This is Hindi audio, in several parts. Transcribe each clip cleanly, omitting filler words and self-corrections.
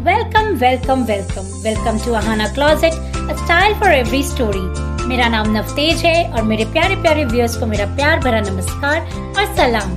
Welcome welcome welcome welcome to Ahana closet, a style for every story. मेरा नाम नवतेज है और मेरे प्यारे प्यारे व्यूअर्स को मेरा प्यार भरा नमस्कार और सलाम।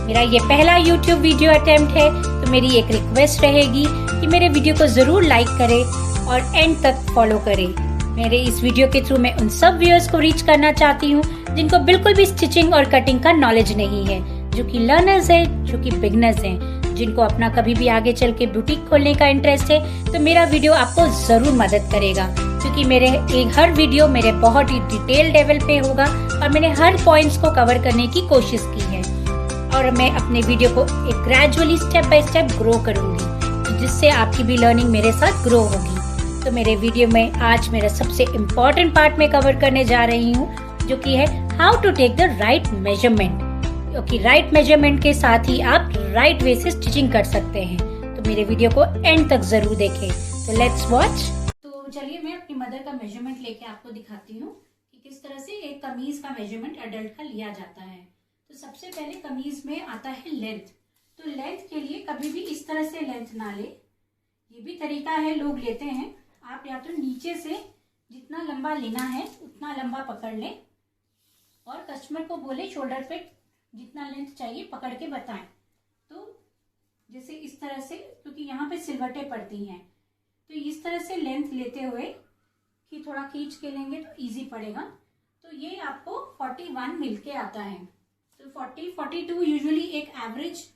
मेरा ये पहला YouTube वीडियो अटेम्प्ट है, तो मेरी एक रिक्वेस्ट रहेगी कि मेरे वीडियो को जरूर लाइक करें और एंड तक फॉलो करें। मेरे इस वीडियो के थ्रू मैं उन सब व्यूअर्स को रीच करना चाहती हूँ जिनको बिल्कुल भी स्टिचिंग और कटिंग का नॉलेज नहीं है, जो कि लर्नर्स है, जो कि बिगनर्स हैं, जिनको अपना कभी भी आगे चल के बुटीक खोलने का इंटरेस्ट है। तो मेरा वीडियो आपको जरूर मदद करेगा, क्योंकि मेरे हर वीडियो मेरे बहुत ही डिटेल लेवल पे होगा और मैंने हर पॉइंट्स को कवर करने की कोशिश की है और मैं अपने वीडियो को एक gradually step by step grow करूंगी, जिससे आपकी भी लर्निंग मेरे साथ ग्रो होगी। तो मेरे वीडियो में आज मेरा सबसे इम्पोर्टेंट पार्ट में कवर करने जा रही हूँ, जो कि है how to take the right measurement, क्योंकि राइट मेजरमेंट के साथ ही आप राइट वे से स्टिचिंग कर सकते हैं। तो मेरे वीडियो को एंड तक जरूर देखें। तो लेट्स वॉच। तो चलिए मैं अपनी मदर का मेजरमेंट लेके आपको दिखाती हूँ कि किस तरह से एक कमीज का मेजरमेंट एडल्ट का लिया जाता है। तो सबसे पहले कमीज में आता है लेंथ। तो लेंथ के लिए कभी भी इस तरह से लेंथ ना ले, ये भी तरीका है, लोग लेते हैं। आप या तो नीचे से जितना लंबा लेना है उतना लंबा पकड़ लें और कस्टमर को बोले शोल्डर पे जितना लेंथ चाहिए पकड़ के बताएं। तो जैसे इस तरह से, क्योंकि यहाँ पे सिलवटें पड़ती हैं, तो इस तरह से लेंथ लेते हुए कि थोड़ा खींच के लेंगे तो इजी पड़ेगा। तो ये आपको 41 मिलके आता है। तो 40-42 यूजुअली एक एवरेज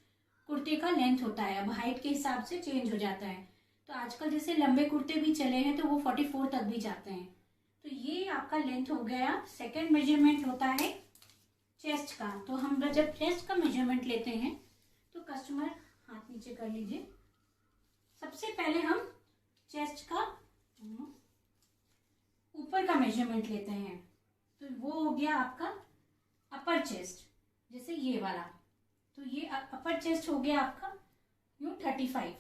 कुर्ते का लेंथ होता है। अब हाइट के हिसाब से चेंज हो जाता है। तो आजकल जैसे लंबे कुर्ते भी चले हैं तो वो 44 तक भी जाते हैं। तो ये आपका लेंथ हो गया। सेकेंड मेजरमेंट होता है चेस्ट का। तो हम जब चेस्ट का मेजरमेंट लेते हैं तो कस्टमर हाथ नीचे कर लीजिए। सबसे पहले हम चेस्ट का ऊपर का मेजरमेंट लेते हैं। तो वो हो गया आपका अपर चेस्ट, जैसे ये वाला। तो ये अपर चेस्ट हो गया आपका यूं 35,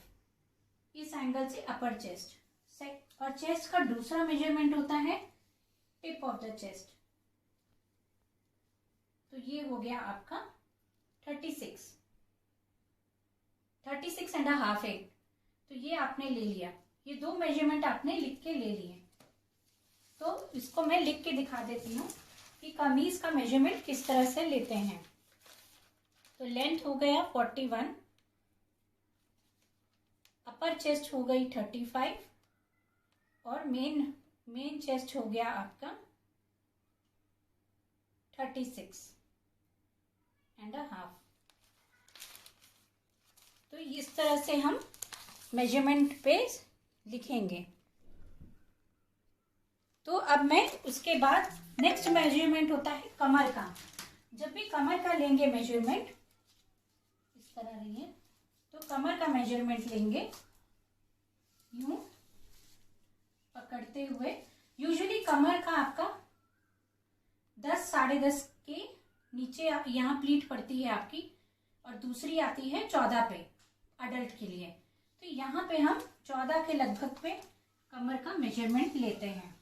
इस एंगल से अपर चेस्ट। और चेस्ट का दूसरा मेजरमेंट होता है टिप ऑफ द चेस्ट। तो ये हो गया आपका 36 एंड हाफ है। तो ये आपने ले लिया। ये दो मेजरमेंट आपने लिख के ले लिए। तो इसको मैं लिख के दिखा देती हूँ कि कमीज का मेजरमेंट किस तरह से लेते हैं। तो लेंथ हो गया 41, अपर चेस्ट हो गई 35 और मेन चेस्ट हो गया आपका 36 एंड हाफ। तो इस तरह से हम मेजरमेंट पे लिखेंगे। तो अब मैं उसके बाद नेक्स्ट मेजरमेंट होता है कमर का। जब भी कमर का लेंगे मेजरमेंट, इस तरह रहिए, तो कमर का मेजरमेंट लेंगे यूं पकड़ते हुए। यूजुअली कमर का आपका 10 साढ़े 10 के नीचे यहाँ प्लीट पड़ती है आपकी, और दूसरी आती है 14 पे अडल्ट के लिए। तो यहाँ पे हम 14 के लगभग पे कमर का मेजरमेंट लेते हैं।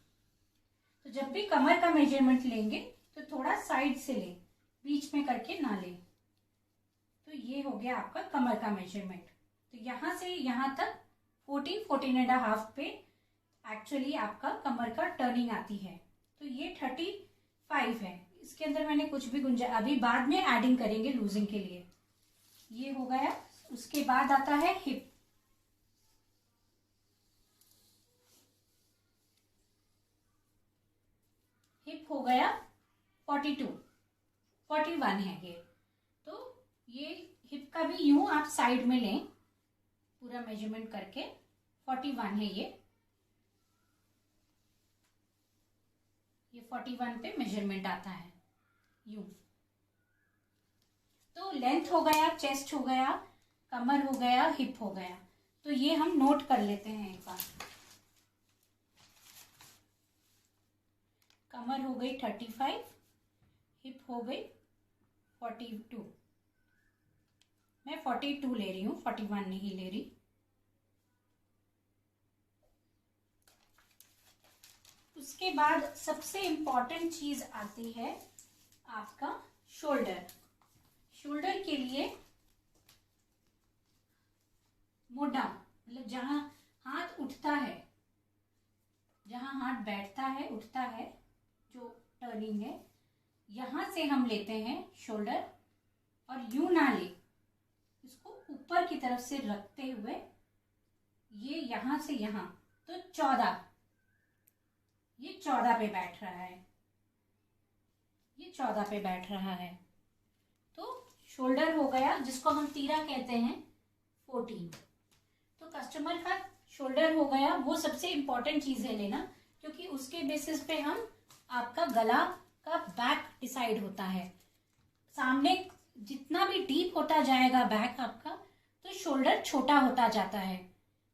तो जब भी कमर का मेजरमेंट लेंगे तो थोड़ा साइड से ले, बीच में करके ना ले। तो ये हो गया आपका कमर का मेजरमेंट। तो यहाँ से यहाँ तक 14 एंड हाफ पे एक्चुअली आपका कमर का टर्निंग आती है। तो ये 35 है। इसके अंदर मैंने कुछ भी गुंजाइश, अभी बाद में एडिंग करेंगे लूजिंग के लिए। ये हो गया। उसके बाद आता है हिप। हिप हो गया 41 है ये। तो ये हिप का भी यूं आप साइड में लें पूरा मेजरमेंट करके। 41 है ये 41 पे मेजरमेंट आता है यूं। तो लेंथ हो गया, चेस्ट हो गया, कमर हो गया, हिप हो गया। तो ये हम नोट कर लेते हैं एक बार। कमर हो गई 35, हिप हो गई 42। मैं 42 ले रही हूँ, 41 नहीं ले रही। उसके बाद सबसे इम्पॉर्टेंट चीज आती है आपका शोल्डर। शोल्डर के लिए मोटा, मतलब जहां उठता है, जहां हाथ बैठता है उठता है, जो टर्निंग है, यहां से हम लेते हैं शोल्डर और यूं ना ले, इसको ऊपर की तरफ से रखते हुए ये यहां से यहां, तो 14, ये 14 पे बैठ रहा है, ये 14 पे बैठ रहा है। तो शोल्डर हो गया, जिसको हम तीरा कहते हैं, 14। तो कस्टमर का शोल्डर हो गया, वो सबसे इंपॉर्टेंट चीज है लेना, क्योंकि उसके बेसिस पे हम आपका गला का बैक डिसाइड होता है। सामने जितना भी डीप होता जाएगा बैक आपका, तो शोल्डर छोटा होता जाता है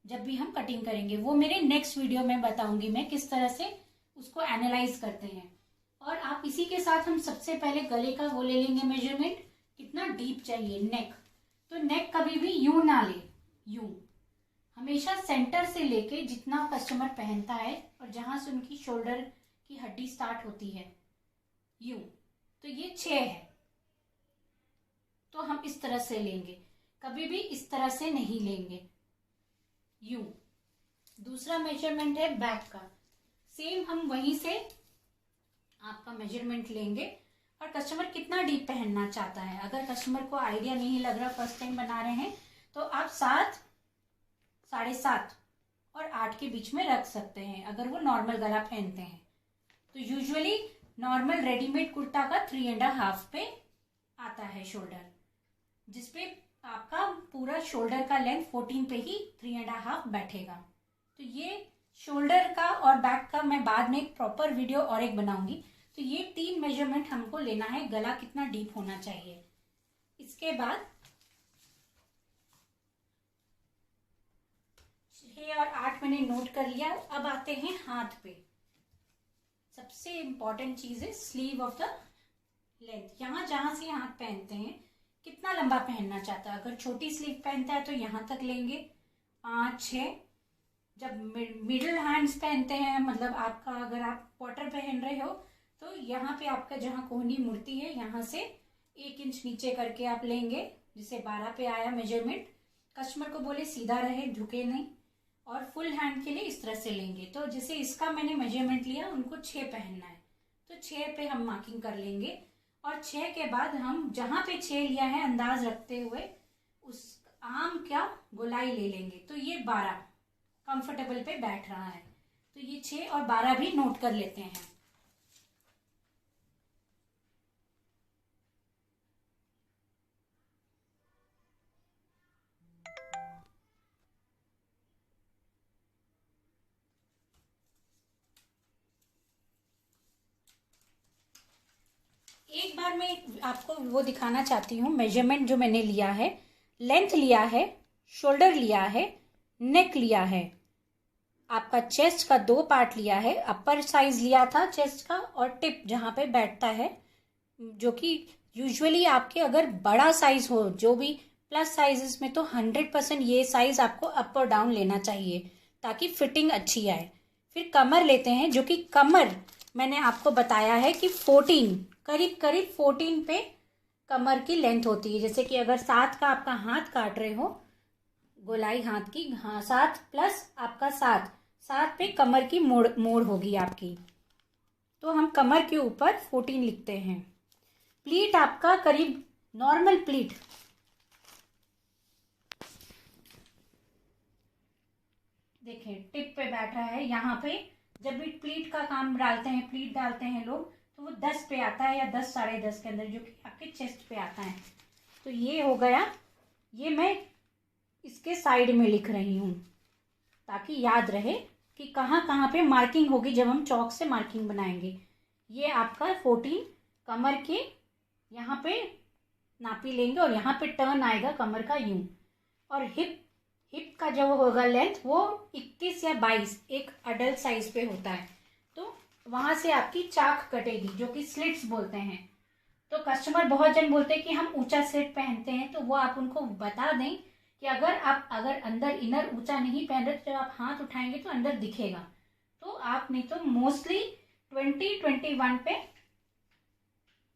जब भी हम कटिंग करेंगे। वो मेरे नेक्स्ट वीडियो में बताऊंगी मैं किस तरह से उसको एनालाइज करते हैं। और आप इसी के साथ हम सबसे पहले गले का वो ले लेंगे मेजरमेंट, कितना डीप चाहिए, नेक। तो नेक कभी भी यूं ना ले, यूं हमेशा सेंटर से लेके जितना कस्टमर पहनता है और जहां से उनकी शोल्डर की हड्डी स्टार्ट होती है, यूं। तो ये 6 है, तो हम इस तरह से लेंगे, कभी भी इस तरह से नहीं लेंगे, यूं। दूसरा मेजरमेंट है बैक का, सेम हम वहीं से आपका मेजरमेंट लेंगे। और कस्टमर कितना डीप पहनना चाहता है, अगर कस्टमर को आइडिया नहीं लग रहा, फर्स्ट टाइम बना रहे हैं, तो आप 7, 7.5 और 8 के बीच में रख सकते हैं, अगर वो नॉर्मल गला पहनते हैं। तो यूजुअली नॉर्मल रेडीमेड कुर्ता का 3.5 पे आता है शोल्डर, जिसपे आपका पूरा शोल्डर का लेंथ 14 पे ही 3.5 बैठेगा। तो ये शोल्डर का और बैक का मैं बाद में एक प्रॉपर वीडियो और एक बनाऊंगी। तो ये 3 मेजरमेंट हमको लेना है, गला कितना डीप होना चाहिए। इसके बाद 6 और 8 मैंने नोट कर लिया। अब आते हैं हाथ पे। सबसे इंपॉर्टेंट चीज है स्लीव ऑफ द लेंथ। यहां जहां से हाथ पहनते हैं, कितना लंबा पहनना चाहता है। अगर छोटी स्लीव पहनता है तो यहां तक लेंगे, 5, 6। जब मिडिल हैंड्स पहनते हैं, मतलब आपका अगर आप क्वार्टर पहन रहे हो, तो यहाँ पे आपका जहाँ कोहनी मुड़ती है, यहाँ से 1 इंच नीचे करके आप लेंगे, जिसे 12 पे आया मेजरमेंट। कस्टमर को बोले सीधा रहे, झुके नहीं। और फुल हैंड के लिए इस तरह से लेंगे। तो जैसे इसका मैंने मेजरमेंट लिया, उनको 6 पहनना है, तो 6 पे हम मार्किंग कर लेंगे। और 6 के बाद हम जहाँ पे 6 लिया है, अंदाज रखते हुए उस आर्म का गोलाई ले लेंगे। तो ये 12 कंफर्टेबल पे बैठ रहा है। तो ये 6 और 12 भी नोट कर लेते हैं। एक बार मैं आपको वो दिखाना चाहती हूँ, मेजरमेंट जो मैंने लिया है, लेंथ लिया है, शोल्डर लिया है, नेक लिया है, आपका चेस्ट का 2 पार्ट लिया है, अपर साइज लिया था चेस्ट का, और टिप जहाँ पे बैठता है, जो कि यूजुअली आपके अगर बड़ा साइज हो, जो भी प्लस साइजेस में, तो 100% ये साइज आपको अप और डाउन लेना चाहिए ताकि फिटिंग अच्छी आए। फिर कमर लेते हैं, जो कि कमर मैंने आपको बताया है कि 14, करीब करीब 14 पे कमर की लेंथ होती है। जैसे कि अगर 7 का आपका हाथ काट रहे हो, गोलाई हाथ की, हाँ 7 प्लस आपका 7 पे कमर की मोड़ होगी आपकी। तो हम कमर के ऊपर 14 लिखते हैं। प्लीट आपका करीब नॉर्मल प्लीट, देखिए टिप पे बैठा है। यहाँ पे जब भी प्लीट का काम डालते हैं, प्लीट डालते हैं लोग, तो वो 10 पे आता है या 10, 10.5 के अंदर, जो कि आपके चेस्ट पे आता है। तो ये हो गया। ये मैं इसके साइड में लिख रही हूँ ताकि याद रहे कि कहाँ कहाँ पे मार्किंग होगी जब हम चौक से मार्किंग बनाएंगे। ये आपका 14 कमर के यहाँ पे नापी लेंगे, और यहाँ पे टर्न आएगा कमर का यूं। और हिप का जो होगा लेंथ, वो 21 या 22 एक अडल्ट साइज पे होता है। तो वहां से आपकी चाक कटेगी, जो कि स्लिट्स बोलते हैं। तो कस्टमर बहुत जन बोलते हैं कि हम ऊंचा स्लिट पहनते हैं, तो वो आप उनको बता दें कि अगर अंदर इनर ऊंचा नहीं पहन रहे, तो जब आप हाथ उठाएंगे तो अंदर दिखेगा। तो आप नहीं तो मोस्टली 20-21 पे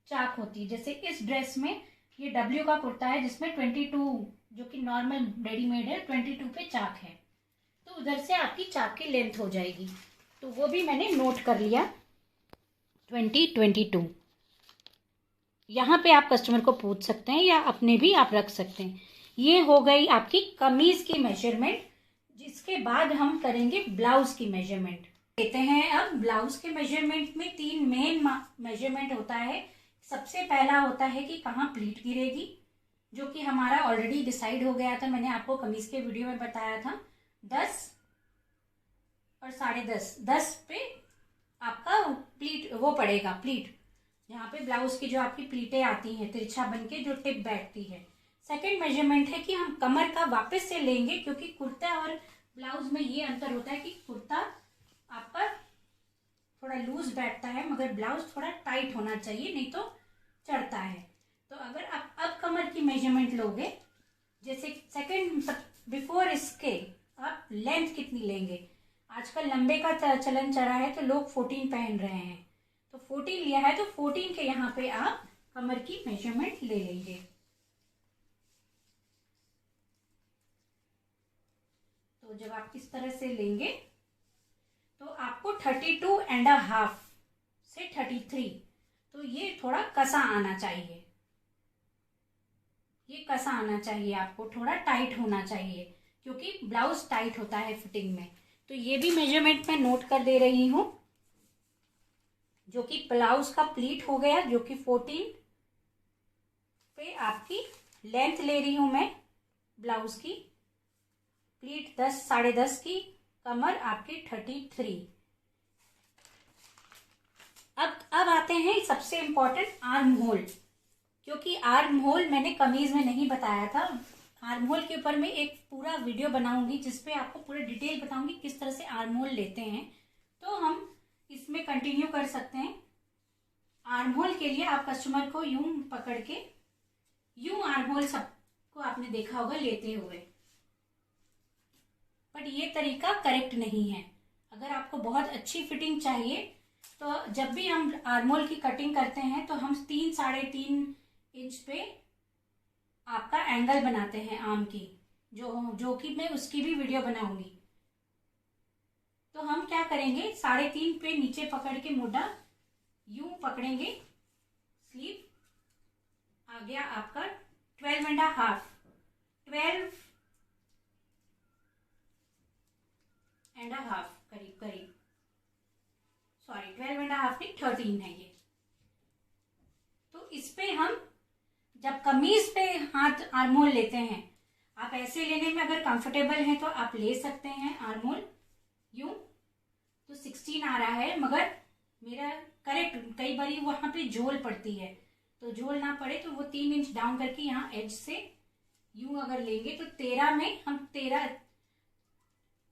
चाक होती है। जैसे इस ड्रेस में ये W का कुर्ता है, जिसमें 22, जो कि नॉर्मल रेडीमेड है, 22 पे चाक है। तो उधर से आपकी चाक की लेंथ हो जाएगी। तो वो भी मैंने नोट कर लिया 20-22। यहाँ पे आप कस्टमर को पूछ सकते हैं या अपने भी आप रख सकते हैं। ये हो गई आपकी कमीज की मेजरमेंट, जिसके बाद हम करेंगे ब्लाउज की मेजरमेंट। लेते हैं अब ब्लाउज के मेजरमेंट में 3 मेन मेजरमेंट होता है। सबसे पहला होता है कि कहाँ प्लीट गिरेगी, जो कि हमारा ऑलरेडी डिसाइड हो गया था, मैंने आपको कमीज के वीडियो में बताया था। 10 और 10.5, 10 पे आपका प्लीट वो पड़ेगा, प्लीट यहाँ पे ब्लाउज की जो आपकी प्लीटें आती हैं तिरछा बन के जो टिप बैठती है। सेकंड मेजरमेंट है कि हम कमर का वापस से लेंगे, क्योंकि कुर्ता और ब्लाउज में ये अंतर होता है कि कुर्ता आपका थोड़ा लूज बैठता है मगर ब्लाउज थोड़ा टाइट होना चाहिए, नहीं तो चढ़ता है। तो अगर आप अब कमर की मेजरमेंट लोगे, जैसे सेकंड बिफोर इसके आप लेंथ कितनी लेंगे। आजकल लंबे का चलन चढ़ा है तो लोग 14 पहन रहे हैं, तो 14 लिया है तो 14 के यहाँ पे आप कमर की मेजरमेंट ले लेंगे। तो जब आप इस तरह से लेंगे तो आपको 32.5 से 33, तो ये थोड़ा कसा आना चाहिए, ये कसा आना चाहिए, आपको थोड़ा टाइट होना चाहिए, क्योंकि ब्लाउज टाइट होता है फिटिंग में। तो ये भी मेजरमेंट मैं नोट कर दे रही हूं, जो कि ब्लाउज का प्लीट हो गया, जो कि 14 पे आपकी लेंथ ले रही हूं मैं ब्लाउज की, प्लीट 10, 10.5 की, कमर आपकी 33। अब आते हैं सबसे इंपॉर्टेंट आर्म होल, क्योंकि आर्म होल मैंने कमीज में नहीं बताया था। आर्म होल के ऊपर मैं एक पूरा वीडियो बनाऊंगी जिसपे आपको पूरा डिटेल बताऊंगी किस तरह से आर्म होल लेते हैं। तो हम इसमें कंटिन्यू कर सकते हैं। आर्म होल के लिए आप कस्टमर को यूं पकड़ के, यूं आर्म होल सबको आपने देखा होगा लेते हुए, बट ये तरीका करेक्ट नहीं है। अगर आपको बहुत अच्छी फिटिंग चाहिए तो जब भी हम आर्म होल की कटिंग करते हैं तो हम 3, 3.5 इंच पे आपका एंगल बनाते हैं आर्म की, जो कि मैं उसकी भी वीडियो बनाऊंगी। तो हम क्या करेंगे, 3.5 पे नीचे पकड़ के मोटा यूं पकड़ेंगे, स्लीव आ गया आपका 12.5, 12.5 करीब, सॉरी 12.5 नहीं 13 है ये। तो इस पे हम जब कमीज पे हाथ आर्म होल लेते हैं, आप ऐसे लेने में अगर कंफर्टेबल हैं तो आप ले सकते हैं आर्म होल यूं। तो 16 आ रहा है, मगर मेरा करेक्ट, कई बार वहां पे झोल पड़ती है, तो झोल ना पड़े तो वो 3 इंच डाउन करके यहाँ एज से यूं अगर लेंगे तो 13 में हम 13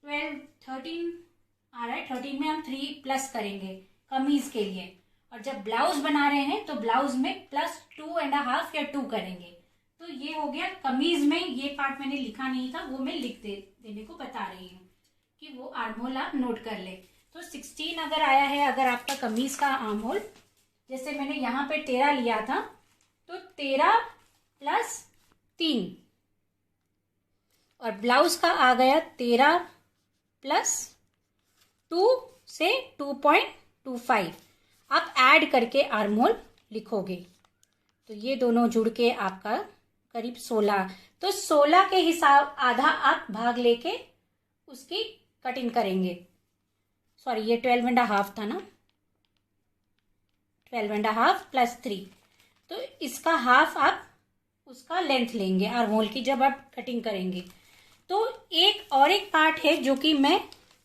13 आ रहा है, 13 में हम 3 प्लस करेंगे कमीज के लिए। और जब ब्लाउज बना रहे हैं तो ब्लाउज में +2.5 या 2 करेंगे। तो ये हो गया कमीज में, ये पार्ट मैंने लिखा नहीं था, वो मैं लिख देने को बता रही हूँ कि वो आर्म होल आप नोट कर ले। तो 16 अगर आया है अगर आपका कमीज का आर्म होल, जैसे मैंने यहाँ पे 13 लिया था, तो 13 + 3 और ब्लाउज का आ गया 13 + 2 से 2.25। आप ऐड करके आर्म होल लिखोगे तो ये दोनों जुड़ के आपका करीब 16। तो 16 के हिसाब आधा आप भाग लेके उसकी कटिंग करेंगे। सॉरी ये 12.5 था ना, 12.5 + 3, तो इसका हाफ आप उसका लेंथ लेंगे आर्म होल की जब आप कटिंग करेंगे। तो एक पार्ट है जो कि मैं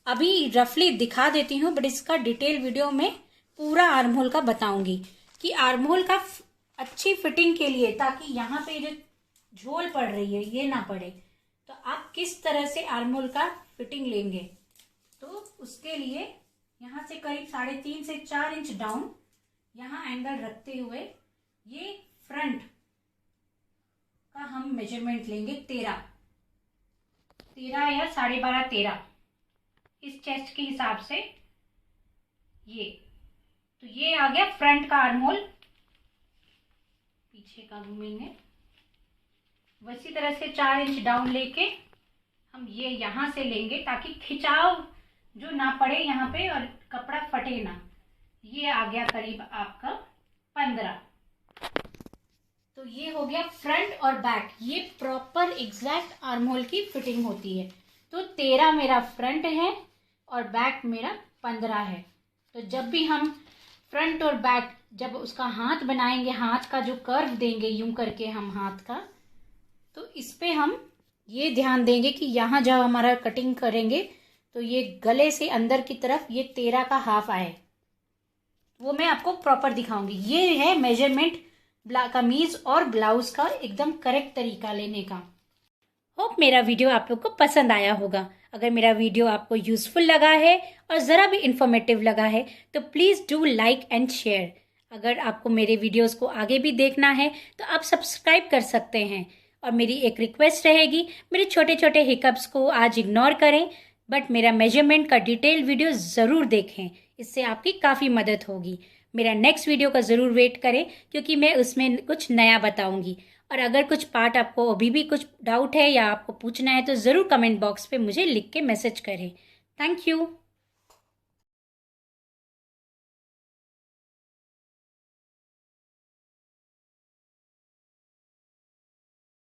अभी रफली दिखा देती हूँ, बट इसका डिटेल वीडियो में पूरा आर्म होल का बताऊंगी कि आर्म होल का अच्छी फिटिंग के लिए, ताकि यहाँ पे जो झोल पड़ रही है ये ना पड़े, तो आप किस तरह से आर्म होल का फिटिंग लेंगे। तो उसके लिए यहाँ से करीब 3.5 से 4 इंच डाउन यहाँ एंगल रखते हुए ये फ्रंट का हम मेजरमेंट लेंगे 13 या 12.5 13 इस चेस्ट के हिसाब से। ये तो ये आ गया फ्रंट का आर्म होल, पीछे का घूमेंगे वैसी तरह से 4 इंच डाउन लेके हम ये यहाँ से लेंगे ताकि खिंचाव जो ना पड़े यहाँ पे और कपड़ा फटे ना। ये आ गया करीब आपका 15। तो ये हो गया फ्रंट और बैक, ये प्रॉपर एग्जैक्ट आर्म होल की फिटिंग होती है। तो 13 मेरा फ्रंट है और बैक मेरा 15 है। तो जब भी हम फ्रंट और बैक जब उसका हाथ बनाएंगे, हाथ का जो कर्व देंगे यूं करके हम हाथ का, तो इस पे हम ये ध्यान देंगे कि यहाँ जब हमारा कटिंग करेंगे तो ये गले से अंदर की तरफ ये 13 का हाफ आए, वो मैं आपको प्रॉपर दिखाऊंगी। ये है मेजरमेंट कमीज और ब्लाउज का एकदम करेक्ट तरीका लेने का। होप मेरा वीडियो आप लोग को पसंद आया होगा। अगर मेरा वीडियो आपको यूजफुल लगा है और ज़रा भी इंफॉर्मेटिव लगा है तो please do like and share. अगर आपको मेरे वीडियोस को आगे भी देखना है तो आप सब्सक्राइब कर सकते हैं। और मेरी एक रिक्वेस्ट रहेगी, मेरे छोटे छोटे हिकअप्स को आज इग्नोर करें, बट मेरा मेजरमेंट का डिटेल वीडियो ज़रूर देखें, इससे आपकी काफ़ी मदद होगी। मेरा नेक्स्ट वीडियो का ज़रूर वेट करें क्योंकि मैं उसमें कुछ नया बताऊंगी। और अगर कुछ पार्ट आपको अभी भी कुछ डाउट है या आपको पूछना है तो ज़रूर कमेंट बॉक्स पे मुझे लिख के मैसेज करें। Thank you.